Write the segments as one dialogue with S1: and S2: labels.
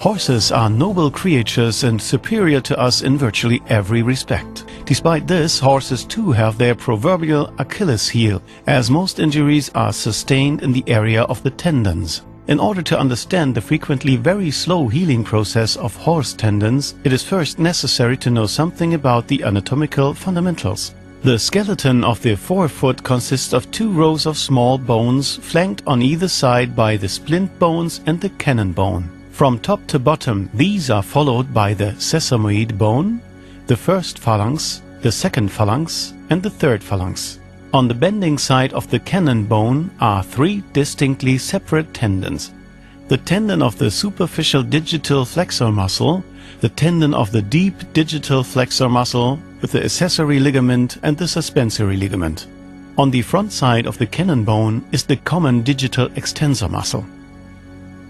S1: Horses are noble creatures and superior to us in virtually every respect. Despite this, horses too have their proverbial Achilles heel, as most injuries are sustained in the area of the tendons. In order to understand the frequently very slow healing process of horse tendons, it is first necessary to know something about the anatomical fundamentals. The skeleton of the forefoot consists of 2 rows of small bones flanked on either side by the splint bones and the cannon bone. From top to bottom, these are followed by the sesamoid bone, the first phalanx, the second phalanx, and the third phalanx. On the bending side of the cannon bone are 3 distinctly separate tendons. The tendon of the superficial digital flexor muscle, the tendon of the deep digital flexor muscle with the accessory ligament and the suspensory ligament. On the front side of the cannon bone is the common digital extensor muscle.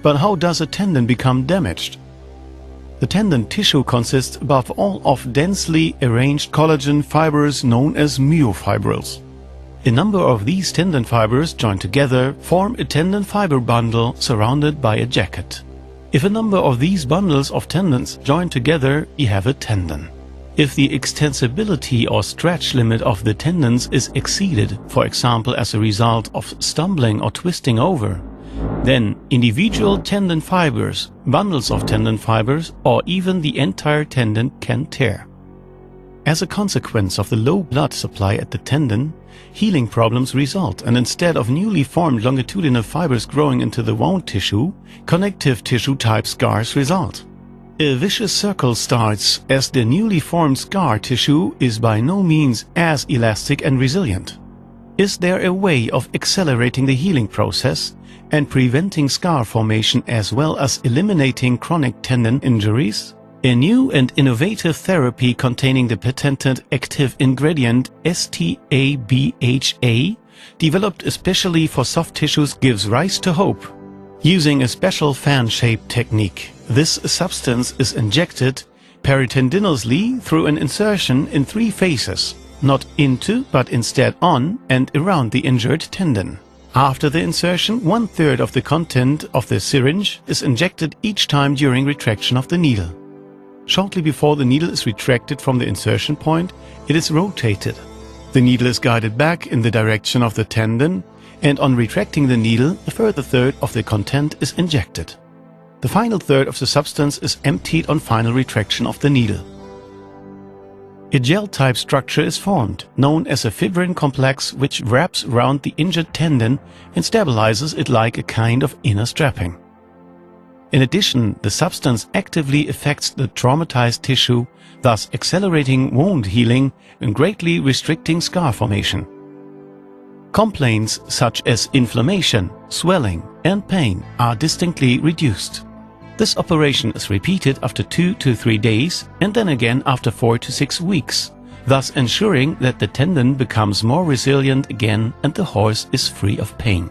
S1: But how does a tendon become damaged? The tendon tissue consists above all of densely arranged collagen fibers known as myofibrils. A number of these tendon fibers joined together form a tendon fiber bundle surrounded by a jacket. If a number of these bundles of tendons join together, you have a tendon. If the extensibility or stretch limit of the tendons is exceeded, for example as a result of stumbling or twisting over, then individual tendon fibers, bundles of tendon fibers, or even the entire tendon can tear. As a consequence of the low blood supply at the tendon, healing problems result, and instead of newly formed longitudinal fibers growing into the wound tissue, connective tissue type scars result. A vicious circle starts, as the newly formed scar tissue is by no means as elastic and resilient. Is there a way of accelerating the healing process and preventing scar formation as well as eliminating chronic tendon injuries? A new and innovative therapy containing the patented active ingredient STABHA, developed especially for soft tissues, gives rise to hope. Using a special fan-shaped technique, this substance is injected peritendinously through an insertion in 3 phases, not into but instead on and around the injured tendon. After the insertion, 1/3 of the content of the syringe is injected each time during retraction of the needle. Shortly before the needle is retracted from the insertion point, it is rotated. The needle is guided back in the direction of the tendon, and on retracting the needle, a further 1/3 of the content is injected. The final 1/3 of the substance is emptied on final retraction of the needle. A gel-type structure is formed, known as a fibrin complex, which wraps around the injured tendon and stabilizes it like a kind of inner strapping. In addition, the substance actively affects the traumatized tissue, thus accelerating wound healing and greatly restricting scar formation. Complaints such as inflammation, swelling, and pain are distinctly reduced. This operation is repeated after 2 to 3 days and then again after 4 to 6 weeks, thus ensuring that the tendon becomes more resilient again and the horse is free of pain.